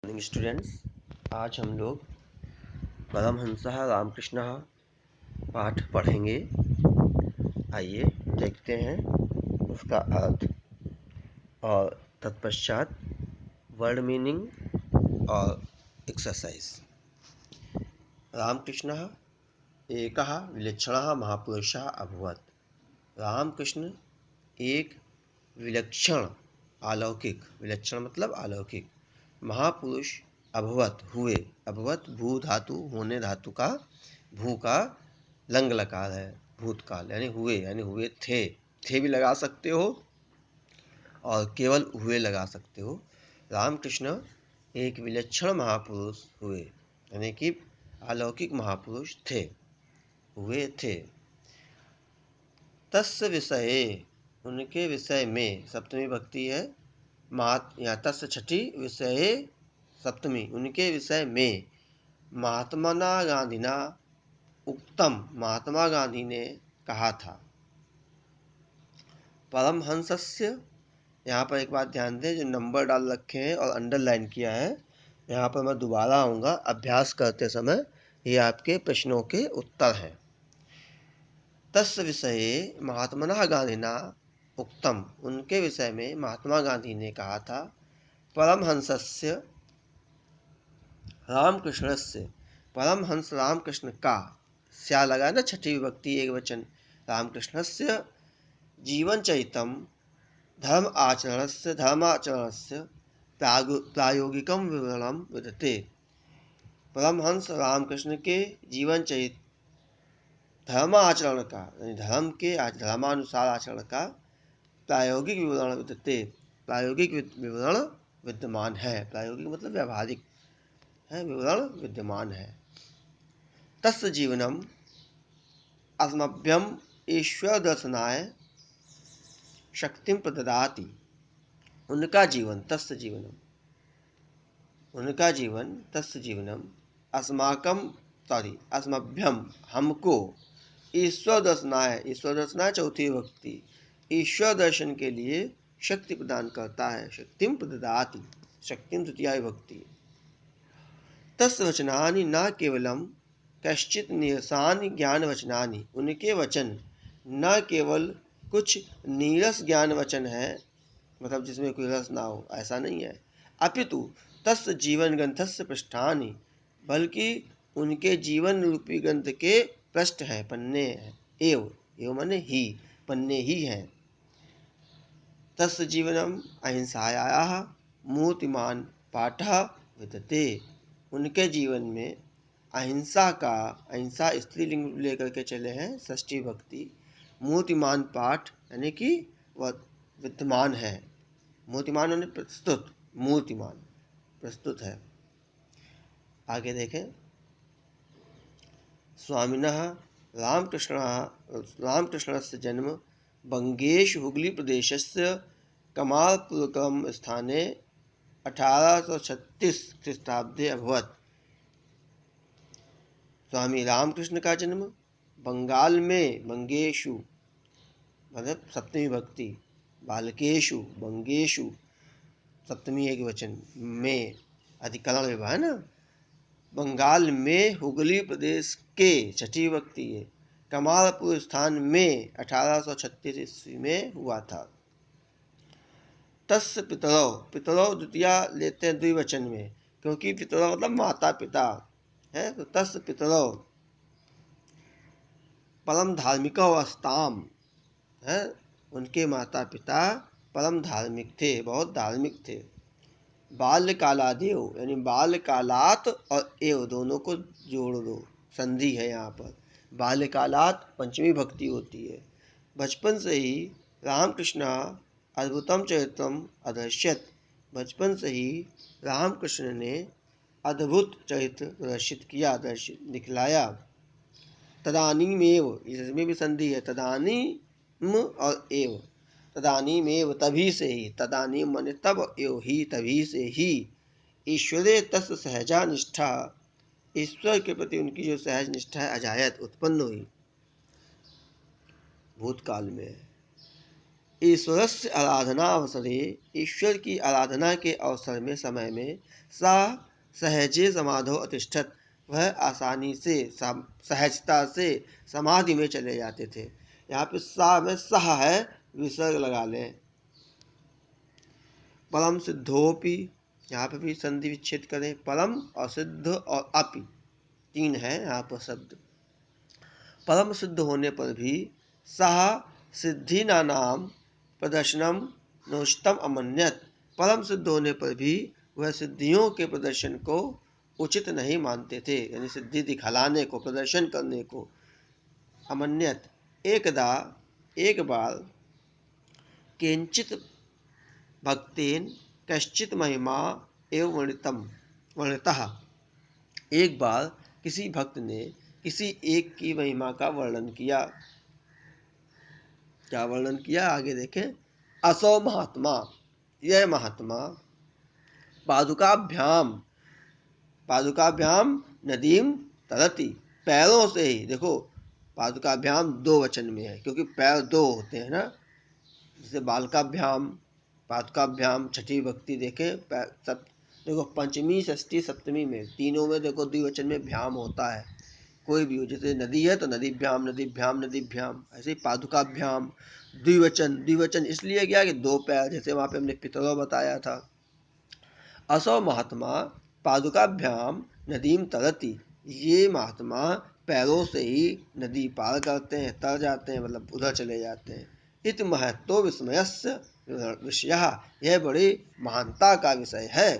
Morning students, आज हम लोग परमहंसः रामकृष्णः पाठ पढ़ेंगे। आइए देखते हैं उसका अर्थ और तत्पश्चात वर्ड मीनिंग और एक्सरसाइज। रामकृष्णः एकः विलक्षणः महापुरुषः अभवत्। रामकृष्ण एक विलक्षण अलौकिक, विलक्षण मतलब अलौकिक महापुरुष अभवत हुए। अभवत भू धातु, होने धातु का, भू का लंग लकार है, भूतकाल यानी हुए, यानी हुए थे। थे भी लगा सकते हो और केवल हुए लगा सकते हो। रामकृष्ण एक विलक्षण महापुरुष हुए, यानी कि अलौकिक महापुरुष थे, हुए थे। तस्य विषये, उनके विषय में, सप्तमी भक्ति है। यहाँ तस्य छठी, विषये सप्तमी, उनके विषय में महात्मना गांधीना उक्तम, महात्मा गांधी ने कहा था। परमहंसस्य, यहाँ पर एक बात ध्यान दें, जो नंबर डाल रखे हैं और अंडरलाइन किया है, यहाँ पर मैं दोबारा आऊँगा अभ्यास करते समय। ये आपके प्रश्नों के उत्तर हैं। तस्य विषये महात्मना गांधीना उक्तम, उनके विषय में महात्मा गांधी ने कहा था। परमहंसस्य रामकृष्णस्य, परमहंस रामकृष्ण का, स्या लगा ना, छठी विभक्ति एक वचन। रामकृष्णस्य जीवन चरितम धर्माचरणस्य प्रायोगिकम विवरणम विदते। परमहंस रामकृष्ण के जीवन चरित धर्माचरण का, यानी धर्म के धर्मानुसार आचरण का प्रायोगिक विवरण विदते, प्रायोगिक विवरण विद्यमान है। प्रायोगिक मतलब व्यावहारिक है, विवरण विद्यमान है। तस्य जीवनम अस्मभ्यम ईश्वर दर्शनाय शक्तिं प्रददाति। उनका जीवन, तस्य जीवनम, उनका जीवन, तस्य जीवनम, अस्माकम अस्मभ्यम, हमको, ईश्वर दर्शनाय, ईश्वर दर्शनाय चौथी विभक्ति, ईश्वर दर्शन के लिए शक्ति प्रदान करता है। शक्तिं प्रददाति, शक्तिं तृतीया विभक्ति। तस्य वचनानि न केवलम कश्चित नीरसानि ज्ञान वचनानि, उनके वचन न केवल कुछ नीरस ज्ञान वचन है, मतलब जिसमें कोई रस ना हो, ऐसा नहीं है। अपितु तस्य जीवन ग्रंथस्य पृष्ठानि, बल्कि उनके जीवन रूपी ग्रंथ के पृष्ठ हैं, पन्ने हैं। एव माने ही, पन्ने ही हैं। तस्य जीवनम अहिंसायाः मूर्तिमान पाठः विद्यते। उनके जीवन में अहिंसा का, अहिंसा स्त्रीलिंग लेकर के चले हैं, षष्ठी भक्ति, मूर्तिमान पाठ यानी कि वह विद्यमान है। मूर्तिमान यानी प्रस्तुत, मूर्तिमान प्रस्तुत है। आगे देखें। स्वामिनः रामकृष्णस्य जन्म बंगेश हुगली प्रदेशस्य कमालपुरकम स्थाने 1836 ख्रीष्टाब्दे अभवत्। स्वामी रामकृष्ण का जन्म बंगाल में, बंगेशु मतलब सप्तमी भक्ति, बालकेशु, बंगेशु, सप्तमी एक वचन, में अधिकरण विवाह है ना, बंगाल में हुगली प्रदेश के, छठी विभक्ति है, कमालपुर स्थान में 1836 ईस्वी में हुआ था। तस्य पितरौ, पितरौ द्वितीया लेते हैं द्विवचन में, क्योंकि पितरौ मतलब माता पिता है। तो तस्य पितरौ परम धार्मिक अवस्थाम है, उनके माता पिता परम धार्मिक थे, बहुत धार्मिक थे। बाल्यकालादेव, यानी बाल्यकालात और एव दोनों को जोड़ दो, संधि है यहाँ पर। बाल्यकालात पंचमी भक्ति होती है। बचपन से ही रामकृष्ण अद्भुतम चरित्रम अदर्श्यत, बचपन से ही रामकृष्ण ने अद्भुत चरित्र प्रदर्शित किया, दिखलाया। तदानीमेव, इसमें भी संधि है, तदानीम और एव, तदानीमेव तभी से ही, तदानीम माने तब, एव ही तभी से ही, ईश्वरे तस्य सहजा निष्ठा, ईश्वर के प्रति उनकी जो सहज निष्ठा है, अजायत उत्पन्न हुई, भूतकाल में। ईश्वरस्य आराधना अवसरे, ईश्वर की आराधना के अवसर में, समय में, सा सहजे समाधो अतिष्ठत, वह आसानी से सहजता से समाधि में चले जाते थे। यहाँ पे सा में सह है, विसर्ग लगा लें। परम सिद्धोपि, यहाँ पे भी संधि विच्छेद करें। परम और सिद्ध और अपि तीन है यहाँ पर शब्द। परम सिद्ध होने पर भी सह सिद्धि नाम प्रदर्शनम नोचितम अमन्यत, परम सिद्ध होने पर भी वह सिद्धियों के प्रदर्शन को उचित नहीं मानते थे, यानी सिद्धि दिखलाने को, प्रदर्शन करने को। अमन्यत, एकदा, एक बार, केंचित भक्तेन कश्चित महिमा एवं वर्णितः, एक बार किसी भक्त ने किसी एक की महिमा का वर्णन किया। क्या वर्णन किया, आगे देखें। असौ महात्मा, यह महात्मा, पादुकाभ्याम, पादुकाभ्याम नदीम तरति, पैरों से ही, देखो पादुकाभ्याम दो वचन में है क्योंकि पैर दो होते हैं ना, जैसे बालकाभ्याम, पादुकाभ्याम, छठी भक्ति देखें सब, देखो पंचमी षष्ठी सप्तमी में तीनों में देखो द्विवचन में भ्याम होता है, कोई भी हो, जैसे नदी है तो नदीभ्याम नदीभ्याम नदीभ्याम, ऐसे ही पादुकाभ्याम द्विवचन, द्विवचन इसलिए क्या कि दो पैर, जैसे वहाँ पे हमने पितरों बताया था। असौ महात्मा पादुकाभ्याम नदीम तरति, ये महात्मा पैरों से ही नदी पार करते हैं, तर जाते हैं, मतलब उधर चले जाते हैं। इत महत्व विस्मयस्य विषयः, यह बड़ी महानता का विषय है।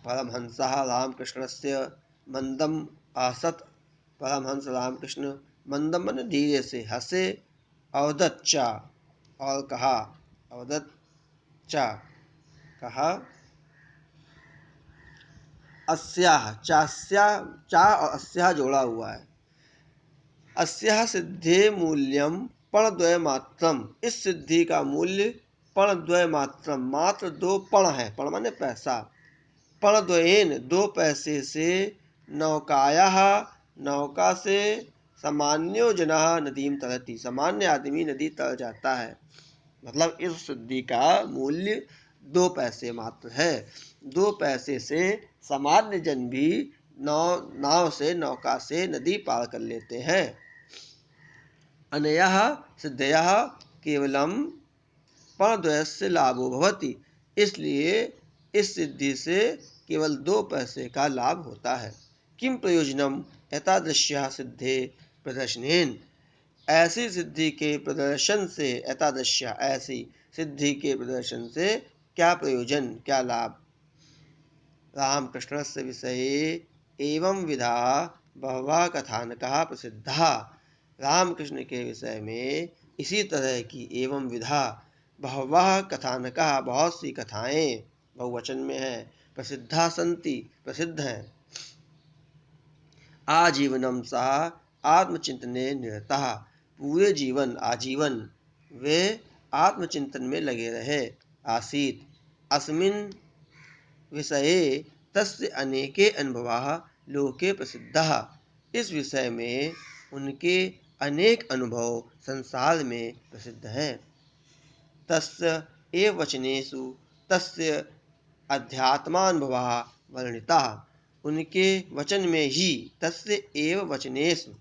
परमहंसः रामकृष्णस्य मंदम आसत, परमहंस रामकृष्ण मंदम मन धीरे से हंसे, अवदच्चा, और कहा, अवदच्चा कहा, अस्याह, चास्या, चा और अस्याह जोड़ा हुआ है। अस्याह सिद्धे मूल्यम पणद्वय मात्रम, इस सिद्धि का मूल्य पणद्वय मात्रम, मात्र दो पण है, पण माने पैसा, पणद्वयेन दो पैसे से, नौकायाः नौका से, सामान्यो जनः नदीम तरति, सामान्य आदमी नदी तर जाता है। मतलब इस सिद्धि का मूल्य दो पैसे मात्र है, दो पैसे से सामान्य जन भी नाव से, नौका से नदी पार कर लेते हैं। अनयः सिद्धयः केवलम पणद्वयस्य लाभो भवति, इसलिए इस सिद्धि से केवल दो पैसे का लाभ होता है। किम प्रयोजनम एतादृश्याः सिद्धे प्रदर्शनेन, ऐसी सिद्धि के प्रदर्शन से, एतादृश्या ऐसी सिद्धि के प्रदर्शन से क्या प्रयोजन, क्या लाभ। रामकृष्णस्य विषये एवं विधा बहवः कथानकाः प्रसिद्धा, रामकृष्ण के विषय में इसी तरह की एवं विधा बहवः कथानकाः, बहुत सी कथाएं बहुवचन में है, प्रसिद्धा संति, प्रसिद्ध हैं। आजीवनम सा आत्मचिंतने निरतः, पूरे जीवन, आजीवन वे आत्मचिंतन में लगे रहे। आसीत, अस्मिन् विषये तस्य अनेके अनुभवाः लोके प्रसिद्धाः, इस विषय में उनके अनेक अनुभव संसार में प्रसिद्ध हैं। तस्य एव वचनेषु तस्य अध्यात्मानुभवाः वर्णिताः, उनके वचन में ही, तस्य एव वचनेषु,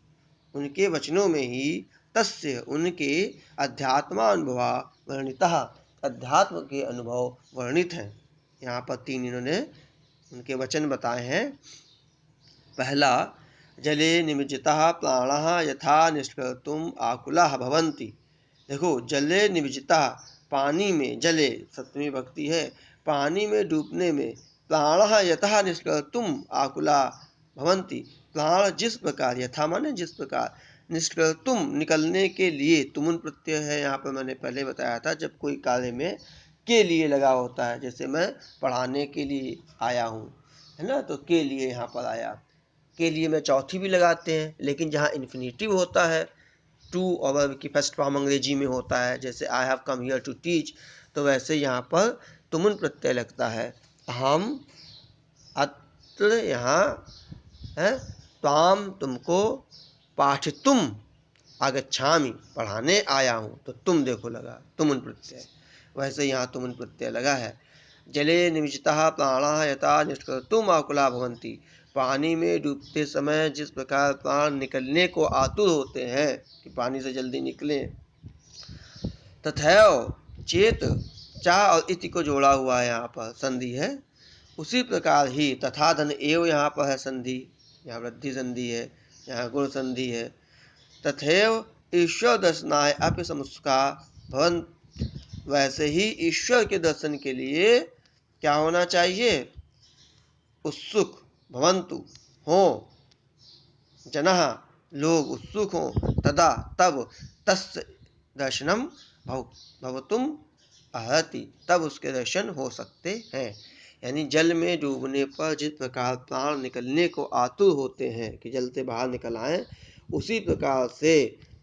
उनके वचनों में ही, तस्य उनके अध्यात्मानुभवाः वर्णिताः, अध्यात्म के अनुभव वर्णित हैं। यहाँ पर तीन इन्होंने उनके वचन बताए हैं। पहला, जले निमज्जितः प्राणः यथा निष्कर्तुम् आकुलाः भवन्ति, देखो जले निमज्जितः, पानी में, जले सप्तमी भक्ति है, पानी में डूबने में, प्राणः यथा निष्कर्तुम् आकुलाः भवन्ति, प्राण जिस प्रकार, यथा माने जिस प्रकार, निष्कर्तुम निकलने के लिए, तुमुन प्रत्यय है यहाँ पर, मैंने पहले बताया था, जब कोई कार्य में के लिए लगा होता है, जैसे मैं पढ़ाने के लिए आया हूँ, है ना, तो के लिए यहाँ पर आया, के लिए मैं चौथी भी लगाते हैं, लेकिन जहाँ इन्फिनेटिव होता है, टू और वर्ब की फर्स्ट फॉर्म अंग्रेजी में होता है, जैसे I have come here to teach, तो वैसे यहाँ पर तुमुन प्रत्यय लगता है। हम अत्र यहाँ है, ताम तुमको, पाठितुम आगच्छामि पढ़ाने आया हूँ, तो तुम देखो लगा तुमुन प्रत्यय, वैसे यहाँ तुमुन प्रत्यय लगा है। जले निमज्जिताः प्राणाः यथा निष्कर्तुम् आकुला भवन्ति, पानी में डूबते समय जिस प्रकार प्राण निकलने को आतुर होते हैं कि पानी से जल्दी निकलें, तथैव चेत चा और इति को जोड़ा हुआ है, यहाँ पर संधि है। उसी प्रकार ही तथा धन एव यहाँ पर है संधि, यहाँ वृद्धि संधि है, यहाँ गुण संधि है। तथैव ईश्वर दर्शनाय अपि समुत्सुका भवन्, वैसे ही ईश्वर के दर्शन के लिए क्या होना चाहिए, उत्सुक भवन्तु हो जनः, लोग उत्सुक हों, तदा तब तस्य दर्शनम भवतुम अर्हति, तब उसके दर्शन हो सकते हैं। यानी जल में डूबने पर जिस प्रकार प्राण निकलने को आतुर होते हैं कि जल से बाहर निकल आए, उसी प्रकार से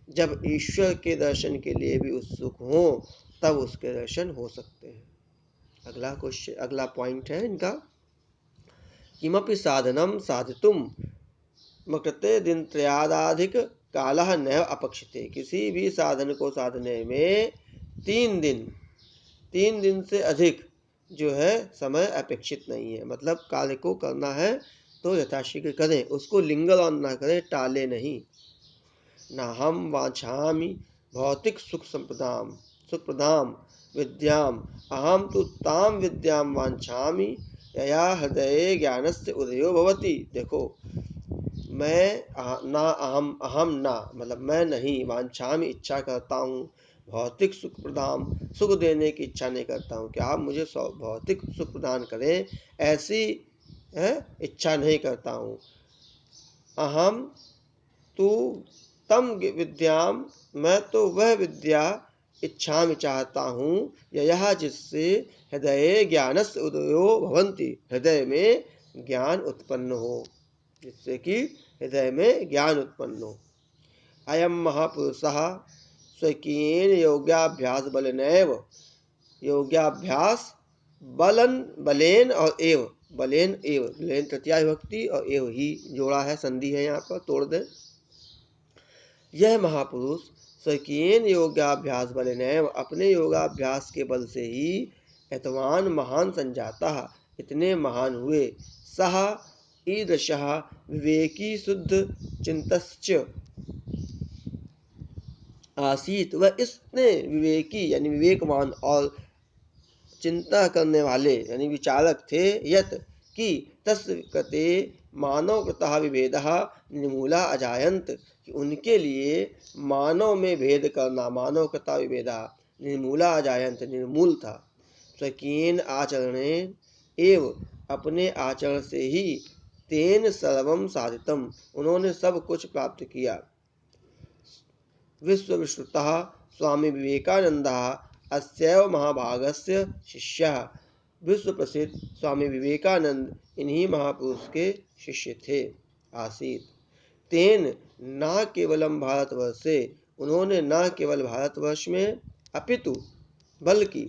जब ईश्वर के दर्शन के लिए भी उत्सुक हों तब उसके दर्शन हो सकते हैं। अगला क्वेश्चन, अगला पॉइंट है इनका, किमपि साधनम साधितुम मकृते दिनत्रयादाधिक कालः नैव अपेक्षिते, किसी भी साधन को साधने में 3 दिन से अधिक जो है समय अपेक्षित नहीं है। मतलब कार्य को करना है तो यथाशीघ्र करें, उसको लिंगल ऑन ना करें, टाले नहीं। ना हम वांछामि भौतिक सुखप्रदाम विद्याम अहम तो ताम विद्याम वांछामि यया हृदये ज्ञानस्य उदयो भवति। देखो, मैं ना अहम ना मतलब मैं नहीं, वांछामि इच्छा करता हूँ, भौतिक सुख प्रदान सुख देने की इच्छा नहीं करता हूँ कि आप मुझे भौतिक सुख प्रदान करें, ऐसी इच्छा नहीं करता हूँ। अहम तू तम विद्याम, मैं तो वह विद्या इच्छा में चाहता हूँ, यह जिससे हृदय ज्ञानस्य उदयो भवन्ति, हृदय में ज्ञान उत्पन्न हो, जिससे कि हृदय में ज्ञान उत्पन्न हो। अयम महापुरुषः स्वकीयेन योगाभ्यास बलेनैव, योगाभ्यास बलेन और एव, बलेन एव, बलेन तृतीया विभक्ति और एव ही जोड़ा है, संधि है यहाँ पर, तोड़ दें। यह महापुरुष स्वकीयेन योगाभ्यास बलेनैव, अपने योगाभ्यास के बल से ही एतवान महान संजाता, इतने महान हुए। सह ईदृशः विवेकी शुद्ध चिंतश्च आसीत, वह इतने विवेकी यानी विवेकवान और चिंता करने वाले यानी विचारक थे, यत कि तस्य कृते मानव कृतः विभेदः निर्मूला अजायन्त, कि उनके लिए मानव में भेद करना, मानव कृतः विभेदः निर्मूला अजायन्त, निर्मूल था। स्वकीयेन आचरणेन एव, अपने आचरण से ही, तेन सर्वम साधितम, उन्होंने सब कुछ प्राप्त किया। विश्वविश्रुतः स्वामी विवेकानंदः अस्यैव महाभागस्य शिष्यः, विश्व प्रसिद्ध स्वामी विवेकानंद इन्हीं महापुरुष के शिष्य थे, आसीत। तेन न केवलम भारतवर्षे, उन्होंने न केवल भारतवर्ष में अपितु बल्कि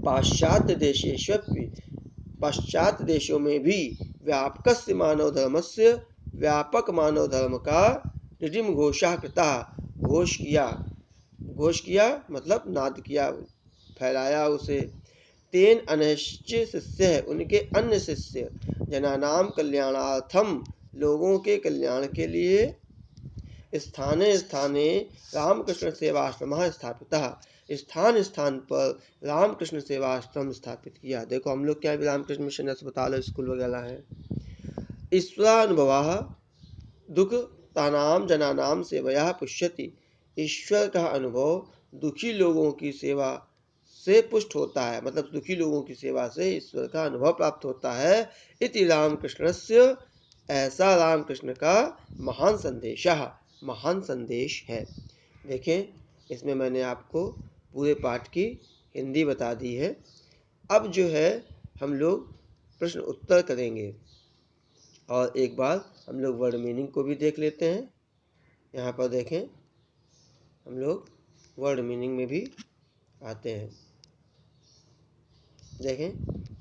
पाश्चात्य देशेष्वपि, पाश्चात्य देशों में भी व्यापकस्य मानव धर्मस्य, व्यापक मानव धर्म का ऋजिम घोषा कृता, घोष किया मतलब नाद किया, फैलाया उसे। तेन अनश्च शिष्य, उनके अन्य शिष्य, जनानाम कल्याणार्थम, लोगों के कल्याण के लिए, स्थाने स्थाने रामकृष्ण सेवाश्रम स्थापितः, स्थान स्थान पर रामकृष्ण सेवाश्रम स्थापित किया। देखो हम लोग क्या रामकृष्ण मिशन अस्पताल स्कूल वगैरह है। ईश्वरानुभवः दुख तानाम जनानाम सेवया पुष्यति, ईश्वर का अनुभव दुखी लोगों की सेवा से पुष्ट होता है, मतलब दुखी लोगों की सेवा से ईश्वर का अनुभव प्राप्त होता है। इति रामकृष्णस्य, ऐसा रामकृष्ण का महान संदेशः, महान संदेश है। देखें, इसमें मैंने आपको पूरे पाठ की हिंदी बता दी है। अब जो है हम लोग प्रश्न उत्तर करेंगे और एक बार हम लोग वर्ड मीनिंग को भी देख लेते हैं। यहाँ पर देखें, हम लोग वर्ड मीनिंग में भी आते हैं। देखें,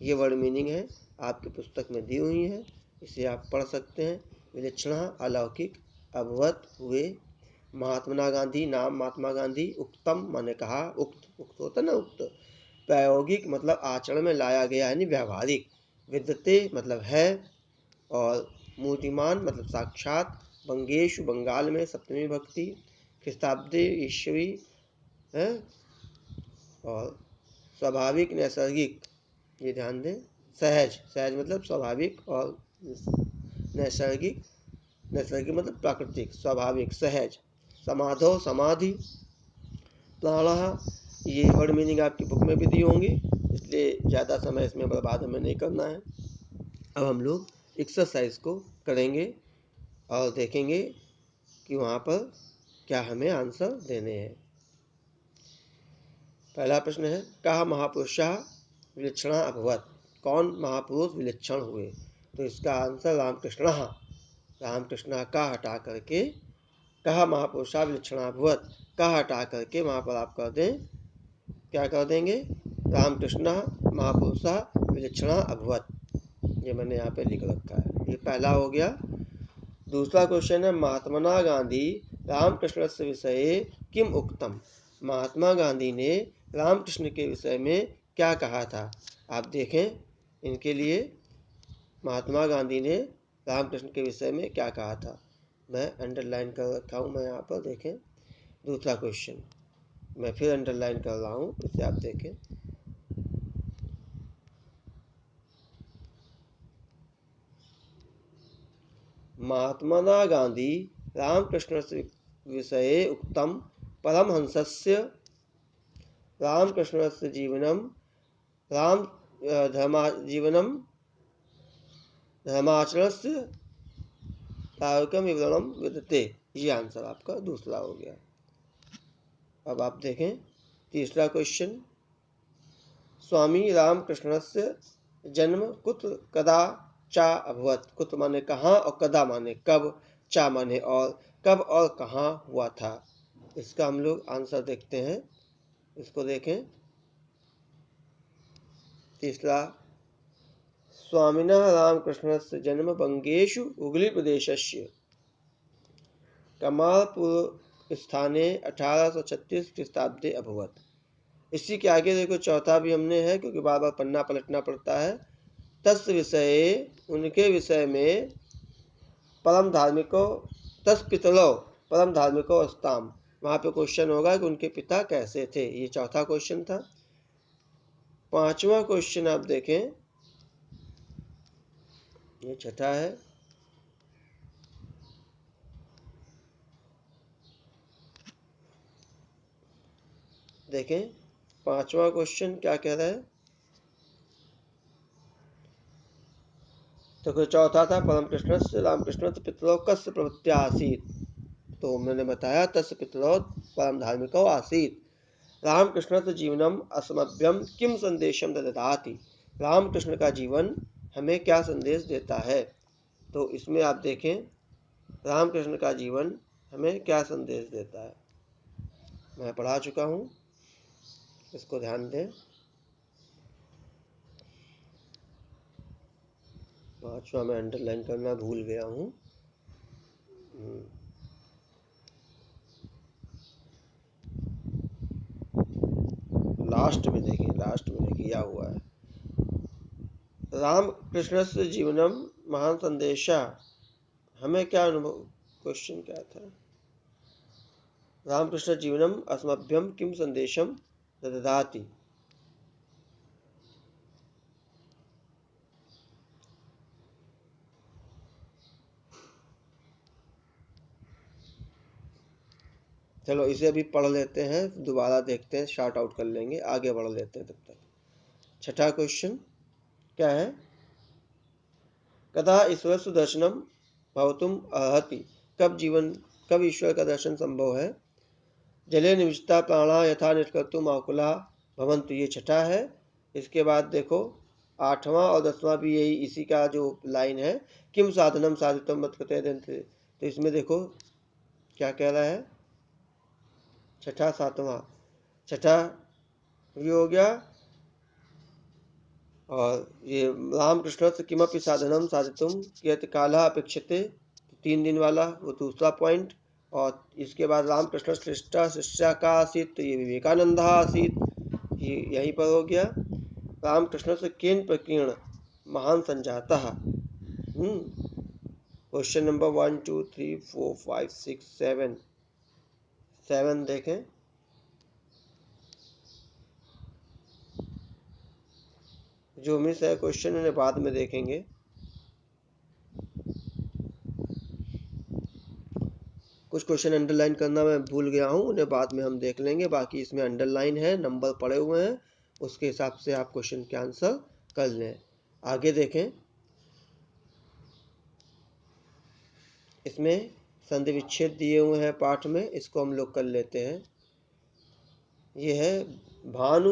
ये वर्ड मीनिंग है, आपकी पुस्तक में दी हुई है, इसे आप पढ़ सकते हैं। विलक्षण अलौकिक अभवत हुए, महात्मा गांधी, नाम महात्मा गांधी, उक्तम माने कहा, उक्त होता ना उक्त, प्रायोगिक मतलब आचरण में लाया गया यानी व्यावहारिक, विद्यते मतलब है, और मूर्तिमान मतलब साक्षात, बंगेशु बंगाल में सप्तमी भक्ति, ख्रिस्ताब्दे ईश्वरी है, और स्वाभाविक नैसर्गिक, ये ध्यान दें, सहज, सहज मतलब स्वाभाविक, और नैसर्गिक, नैसर्गिक मतलब प्राकृतिक, स्वाभाविक, सहज, समाधो समाधि, प्राणः, ये वर्ड मीनिंग आपकी बुक में भी दी होंगी, इसलिए ज़्यादा समय इसमें बर्बाद हमें नहीं करना है। अब हम लोग एक्सरसाइज को करेंगे और देखेंगे कि वहाँ पर क्या हमें आंसर देने हैं। पहला प्रश्न है, कः महापुरुषः विलक्षणः अभवत्, कौन महापुरुष विलक्षण हुए? तो इसका आंसर रामकृष्णः, रामकृष्ण का हटा करके कः महापुरुषः विलक्षणः अभवत्, का हटा करके वहाँ पर आप कर दें, क्या कर देंगे, रामकृष्णः महापुरुषः विलक्षणः अभवत्, ये मैंने यहाँ पे लिख रखा है, ये पहला हो गया। दूसरा क्वेश्चन है, महात्मा गांधी रामकृष्णस्य विषये किम उक्तम, महात्मा गांधी ने रामकृष्ण के विषय में क्या कहा था? आप देखें, इनके लिए महात्मा गांधी ने रामकृष्ण के विषय में क्या कहा था, मैं अंडरलाइन कर रखा हूँ, मैं यहाँ पर देखें, दूसरा क्वेश्चन मैं फिर अंडरलाइन कर रहा हूँ, इसे आप देखें। महात्मा गांधी रामकृष्णस्य विषये उक्तं परमहंसस्य रामकृष्णस्य जीवनं धर्माचरणस्य प्रायोगिकं विवरणं विद्यते, ये आंसर आपका दूसरा हो गया। अब आप देखें तीसरा क्वेश्चन, स्वामी रामकृष्णस्य जन्म कुत्र कदा चा अभवत्, कुत्र माने कहाँ और कदा माने कब, चा माने और कब और कहाँ हुआ था। इसका हम लोग आंसर देखते हैं, इसको देखें। तीसरा, स्वामिनः रामकृष्णस्य जन्म बंगेषु हुगली प्रदेशस्य कमालपुर स्थाने 1836 ख्रीष्टाब्दे अभवत्। इसी के आगे देखो चौथा भी हमने है, क्योंकि बार बार पन्ना पलटना पड़ता है। तस् विषये, उनके विषय में, परम धार्मिको तस् पितरो परम धार्मिको अस्ताम, वहाँ पे क्वेश्चन होगा कि उनके पिता कैसे थे, ये चौथा क्वेश्चन था। पांचवा क्वेश्चन आप देखें, ये छठा है, देखें पांचवा क्वेश्चन क्या कह रहा है। तो चौथा था परम कृष्णस्य रामकृष्णस्य पितरौ कस्य प्रवृत्त्या आसीत्, तो मैंने बताया तस्य पितरौ परम धार्मिको आसीत्। रामकृष्णस्य जीवनम अस्मभ्यम किम संदेशम ददाति, रामकृष्ण का जीवन हमें क्या संदेश देता है। तो इसमें आप देखें रामकृष्ण का जीवन हमें क्या संदेश देता है, मैं पढ़ा चुका हूँ, इसको ध्यान दें। पांचवा मैं अंडरलाइन करना भूल गया हूँ, लास्ट में देखिए क्या हुआ है। राम कृष्ण से जीवनम महान संदेशा, हमें क्या अनुभव, क्वेश्चन क्या था, रामकृष्ण जीवनम अस्मभ्यम किम संदेशम ददाति, चलो इसे अभी पढ़ लेते हैं, दोबारा देखते हैं, शॉर्ट आउट कर लेंगे, आगे बढ़ लेते हैं तब तक। छठा क्वेश्चन क्या है, कदा ईश्वर सुदर्शनम भवतुम अर्हति, कब ईश्वर का दर्शन संभव है। जले निविष्टा प्राणा यथा निष्कर्तुम आकुला भवन्तु, ये छठा है। इसके बाद देखो आठवां और 10वां भी यही इसी का जो लाइन है, किम साधनम साधितम मत कृते दंते, तो इसमें देखो क्या कह रहा है, छठा सातवां, छठा भी हो गया, और ये रामकृष्ण से किमपि साधनम साधितुम कियत काला अपेक्षते, 3 दिन वाला वो दूसरा पॉइंट, और इसके बाद रामकृष्ण श्रेष्ठ शिष्य का आसीत, तो ये विवेकानंद आसीत, ये यहीं पर हो गया। रामकृष्ण से केन प्रकीर्ण महान संजाता। क्वेश्चन नंबर 1 2 3 4 5 6 7 देखें। जो मिस है क्वेश्चन उन्हें बाद में देखेंगे। कुछ क्वेश्चन अंडरलाइन करना मैं भूल गया हूँ, उन्हें बाद में हम देख लेंगे। बाकी इसमें अंडरलाइन है, नंबर पड़े हुए हैं, उसके हिसाब से आप क्वेश्चन के आंसर कर लें। आगे देखें, इसमें संधि विच्छेद दिए हुए हैं पाठ में, इसको हम लोग कर लेते हैं। ये है भानु,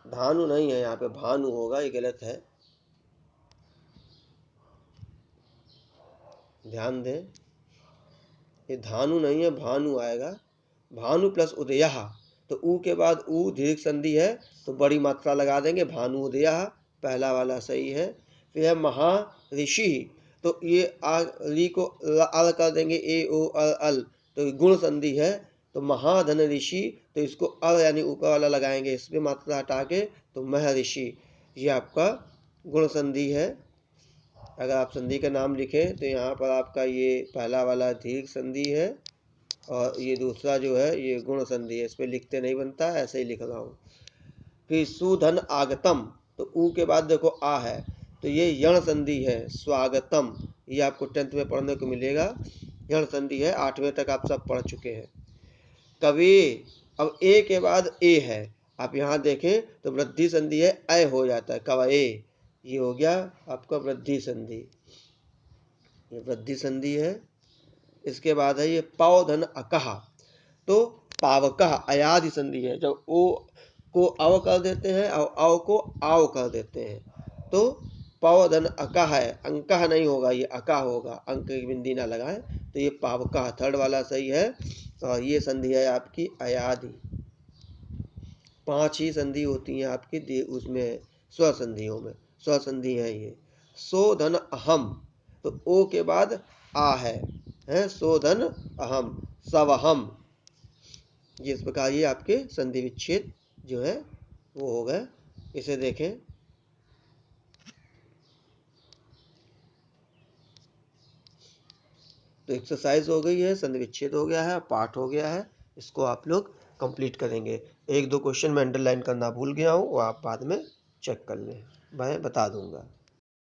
भानु नहीं है यहाँ पे, भानु होगा, ये गलत है, ध्यान दें। ये धानु नहीं है, भानु आएगा। भानु प्लस उदयः, तो ऊ के बाद ऊ दीर्घ संधि है तो बड़ी मात्रा लगा देंगे, भानु उदयः, पहला वाला सही है। फिर है महा ऋषि, तो ये री को अल कर देंगे, ए ओ अल अल, तो गुण संधि है, तो महाधन ऋषि, तो इसको अल यानी ऊपर वाला लगाएंगे, इसमें मात्रा हटा के, तो महर्षि, ये आपका गुण संधि है। अगर आप संधि का नाम लिखें तो यहाँ पर आपका ये पहला वाला दीर्घ संधि है और ये दूसरा जो है ये गुण संधि है, इस पर लिखते नहीं बनता, ऐसे ही लिख रहा हूँ। फिर सुधन आगतम, तो ऊ के बाद देखो आ है, तो ये यण संधि है, स्वागतम, ये आपको 10th में पढ़ने को मिलेगा, यण संधि है, 8वें तक आप सब पढ़ चुके हैं। कवि, अब ए के बाद ए है, आप यहाँ देखें तो वृद्धि संधि है, अय हो जाता है, कवए, ये हो गया आपका वृद्धि संधि, ये वृद्धि संधि है। इसके बाद है ये पौधन अकहा, तो पावकह अयादि संधि है, जब ओ को अव कर देते हैं और अव को आव कर देते हैं, तो पौधन अकह है, अंकह नहीं होगा, ये अका होगा, अंक की बिंदी ना लगाएं, तो ये पावकह थर्ड वाला सही है। और ये संधि है आपकी अयादि। 5 ही संधि होती हैं आपकी उसमें स्व संधियों में, स्व संधि है ये। सोधन अहम, तो ओ के बाद आ है सोधन अहम, सवहम, जिस प्रकार ये आपके संधि विच्छेद जो है वो हो गए। इसे देखें, तो एक्सरसाइज हो गई है, संधि विच्छेद हो गया है, पाठ हो गया है, इसको आप लोग कंप्लीट करेंगे। 1-2 क्वेश्चन मैं अंडरलाइन करना भूल गया हूँ, वो आप बाद में चेक कर लें, मैं बता दूंगा।